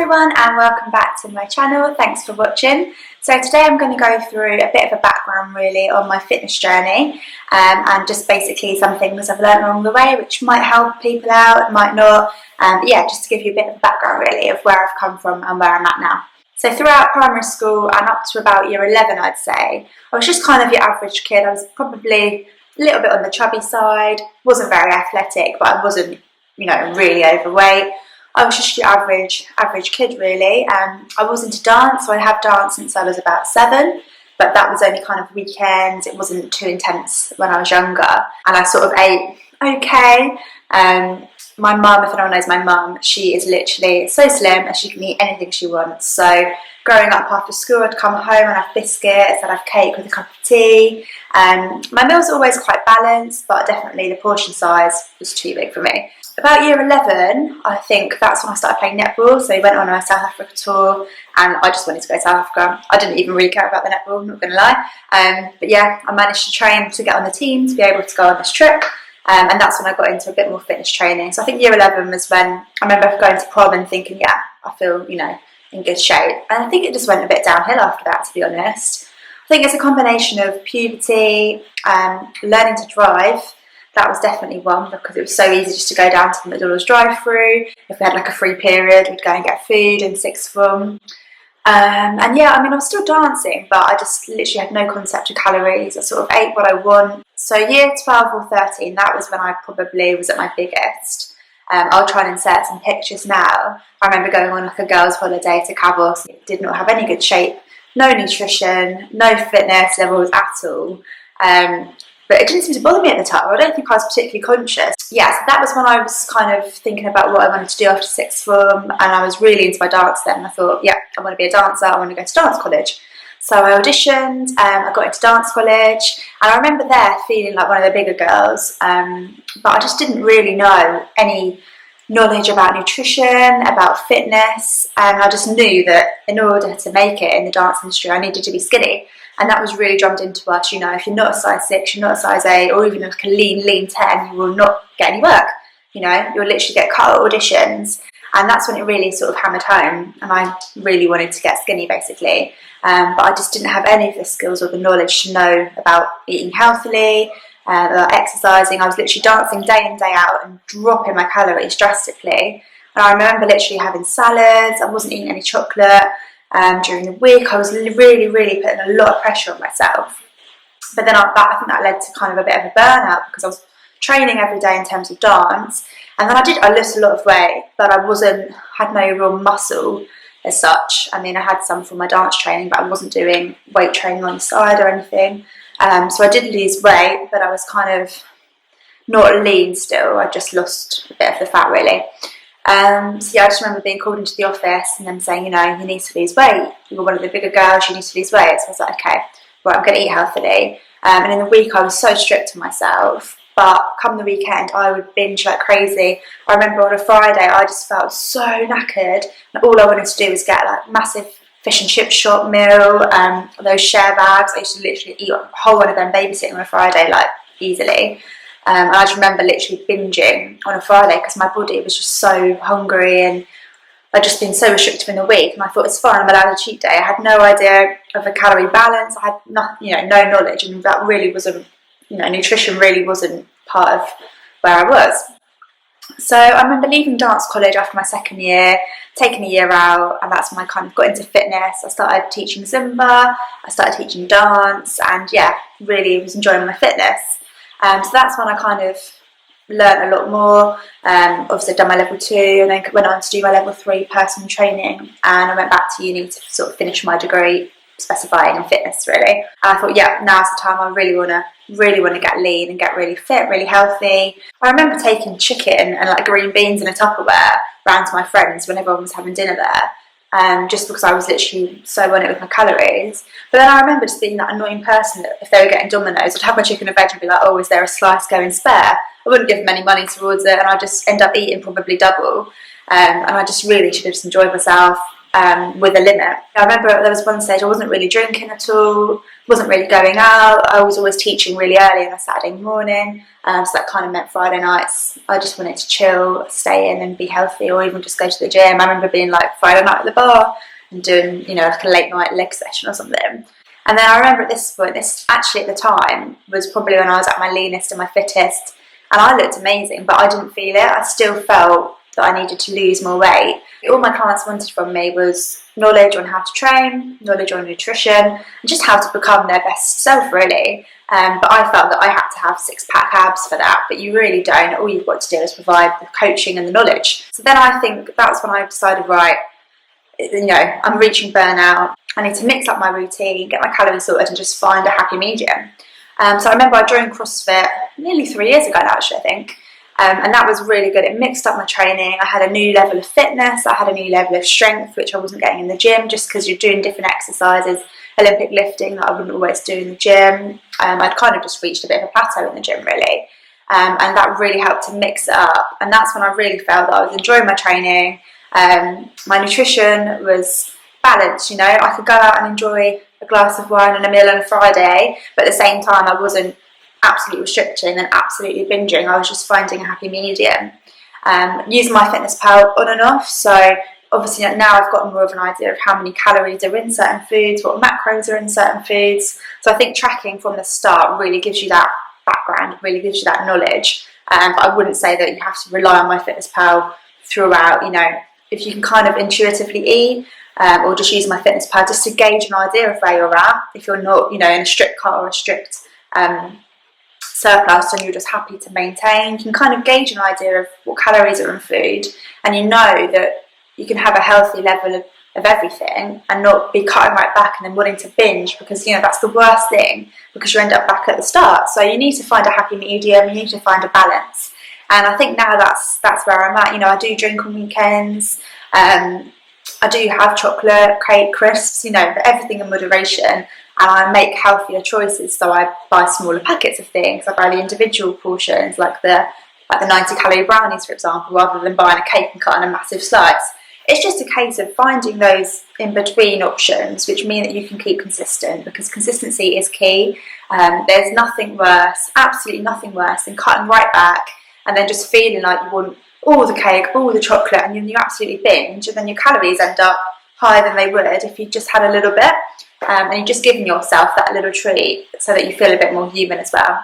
everyone and welcome back to my channel. Thanks for watching. So today I'm going to go through a bit of a background really on my fitness journey and just basically some things I've learned along the way which might help people out, might not. But yeah, just to give you a bit of background really of where I've come from and where I'm at now. So throughout primary school and up to about year 11 I'd say, I was just kind of your average kid. I was probably a little bit on the chubby side, wasn't very athletic but I wasn't, really overweight. I was just your average kid really. I was into dance, so I have danced since I was about 7, but that was only kind of weekends. It wasn't too intense when I was younger, and I sort of ate okay. My mum, if anyone knows my mum, she is literally so slim and she can eat anything she wants. So growing up after school, I'd come home and have biscuits, I'd have cake with a cup of tea. My meals were always quite balanced, but definitely the portion size was too big for me. About year 11, I think that's when I started playing netball. So I went on a South Africa tour and I just wanted to go to South Africa. I didn't even really care about the netball, not going to lie. But yeah, I managed to train to get on the team to be able to go on this trip. And that's when I got into a bit more fitness training. So I think year 11 was when I remember going to prom and thinking, yeah, I feel, in good shape. And I think it just went a bit downhill after that, to be honest. I think it's a combination of puberty, learning to drive. That was definitely one because it was so easy just to go down to the McDonald's drive-through. If we had like a free period, we'd go and get food in sixth form. And yeah, I was still dancing, but I just literally had no concept of calories. I sort of ate what I want. So year 12 or 13, that was when I probably was at my biggest. I'll try and insert some pictures now. I remember going on like a girls' holiday to Cabos. Did not have any good shape, no nutrition, no fitness levels at all. But it didn't seem to bother me at the time. I don't think I was particularly conscious. Yeah, so that was when I was kind of thinking about what I wanted to do after sixth form, and I was really into my dance then. I thought, yeah, I want to be a dancer, I want to go to dance college. So I auditioned, I got into dance college, and I remember there feeling like one of the bigger girls, but I just didn't really know any knowledge about nutrition, about fitness, and I just knew that in order to make it in the dance industry, I needed to be skinny. And that was really drummed into us, if you're not a size 6, you're not a size 8, or even like a lean 10, you will not get any work. You'll literally get cut at auditions. And that's when it really sort of hammered home. And I really wanted to get skinny, basically. But I just didn't have any of the skills or the knowledge to know about eating healthily, about exercising. I was literally dancing day in, day out and dropping my calories drastically. And I remember literally having salads. I wasn't eating any chocolate. During the week, I was really putting a lot of pressure on myself. But then I think that led to kind of a bit of a burnout because I was training every day in terms of dance, and then I lost a lot of weight, but I had no real muscle as such. I had some for my dance training, but I wasn't doing weight training on the side or anything. So I did lose weight, but I was kind of not lean still. I just lost a bit of the fat really. So yeah, I just remember being called into the office and them saying, you need to lose weight. You're one of the bigger girls, you need to lose weight. So I was like, okay, right, I'm going to eat healthily. And in the week, I was so strict to myself. But come the weekend, I would binge like crazy. I remember on a Friday, I just felt so knackered. And all I wanted to do was get like massive fish and chip shop meal, those share bags. I used to literally eat a whole one of them babysitting on a Friday, like easily. And I just remember literally binging on a Friday because my body was just so hungry and I'd just been so restrictive in the week. And I thought, it's fine, I'm allowed a cheat day. I had no idea of a calorie balance. I had no knowledge, and that really wasn't, nutrition really wasn't part of where I was. So I remember leaving dance college after my second year, taking a year out, and that's when I kind of got into fitness. I started teaching Zumba, I started teaching dance, and yeah, really was enjoying my fitness. So that's when I kind of learned a lot more. Obviously I've done my level 2 and then went on to do my level 3 personal training, and I went back to uni to sort of finish my degree specifying in fitness really. And I thought, yeah, now's the time. I really want to get lean and get really fit, really healthy. I remember taking chicken and like green beans in a Tupperware round to my friends when everyone was having dinner there. Just because I was literally so on it with my calories. But then I remember just being that annoying person that if they were getting Domino's, I'd have my chicken and veg and be like, oh, is there a slice going spare? I wouldn't give them any money towards it, and I'd just end up eating probably double. And I just really should have just enjoyed myself. with a limit. I remember there was one stage I wasn't really drinking at all, wasn't really going out. I was always teaching really early on a Saturday morning, so that kind of meant Friday nights I just wanted to chill, stay in and be healthy, or even just go to the gym. I remember being like Friday night at the bar and doing, you know, like a late night leg session or something. And then I remember at this point, this actually at the time was probably when I was at my leanest and my fittest, and I looked amazing, but I didn't feel it. I still felt that I needed to lose more weight. All my clients wanted from me was knowledge on how to train, knowledge on nutrition, and just how to become their best self, really. But I felt that I had to have six-pack abs for that, but you really don't. All you've got to do is provide the coaching and the knowledge. So then I think that's when I decided, right, you know, I'm reaching burnout. I need to mix up my routine, get my calories sorted, and just find a happy medium. So I remember I joined CrossFit nearly 3 years ago now, actually, I think. And that was really good. It mixed up my training. I had a new level of fitness. I had a new level of strength, which I wasn't getting in the gym, just because you're doing different exercises, Olympic lifting that I wouldn't always do in the gym. I'd kind of just reached a bit of a plateau in the gym, really. And that really helped to mix it up. And that's when I really felt that I was enjoying my training. My nutrition was balanced, you know. I could go out and enjoy a glass of wine and a meal on a Friday, but at the same time I wasn't absolutely restricting and absolutely binging. I was just finding a happy medium. Using MyFitnessPal on and off, so obviously now I've got more of an idea of how many calories are in certain foods, what macros are in certain foods. So I think tracking from the start really gives you that background, really gives you that knowledge. But I wouldn't say that you have to rely on MyFitnessPal throughout. You know, if you can kind of intuitively eat, or just use MyFitnessPal just to gauge an idea of where you're at. If you're not, you know, in a strict cut or a strict surplus and you're just happy to maintain, you can kind of gauge an idea of what calories are in food, and you know that you can have a healthy level of everything and not be cutting right back and then wanting to binge, because, you know, that's the worst thing, because you end up back at the start. So you need to find a happy medium, you need to find a balance. And I think now that's where I'm at. You know, I do drink on weekends, I do have chocolate, cake, crisps, you know, but everything in moderation, and I make healthier choices. So I buy smaller packets of things. I buy the individual portions, like the 90-calorie brownies, for example, rather than buying a cake and cutting a massive slice. It's just a case of finding those in-between options, which mean that you can keep consistent, because consistency is key. There's nothing worse, absolutely nothing worse, than cutting right back and then just feeling like you want all the cake, all the chocolate, and you absolutely binge, and then your calories end up higher than they would if you just had a little bit, and you're just giving yourself that little treat so that you feel a bit more human as well.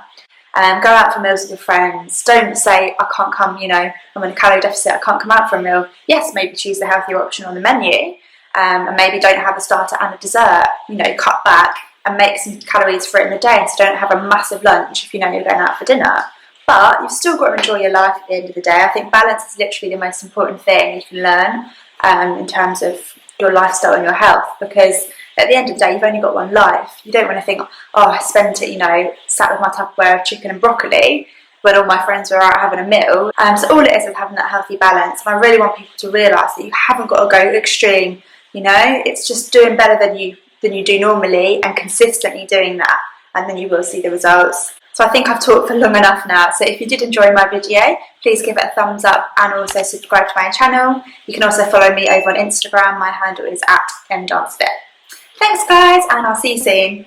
Go out for meals with your friends. Don't say, I can't come, you know, I'm in a calorie deficit, I can't come out for a meal. Yes, maybe choose the healthier option on the menu, and maybe don't have a starter and a dessert. You know, cut back and make some calories for it in the day, so don't have a massive lunch if you know you're going out for dinner. But you've still got to enjoy your life at the end of the day. I think balance is literally the most important thing you can learn in terms of your lifestyle and your health, because at the end of the day, you've only got one life. You don't want to think, oh, I spent it, you know, sat with my Tupperware of chicken and broccoli when all my friends were out having a meal. So all it is having that healthy balance. And I really want people to realise that you haven't got to go extreme, you know. It's just doing better than you do normally and consistently doing that, and then you will see the results. So I think I've talked for long enough now. So if you did enjoy my video, please give it a thumbs up and also subscribe to my channel. You can also follow me over on Instagram. My handle is @mdancefit. Thanks guys, and I'll see you soon.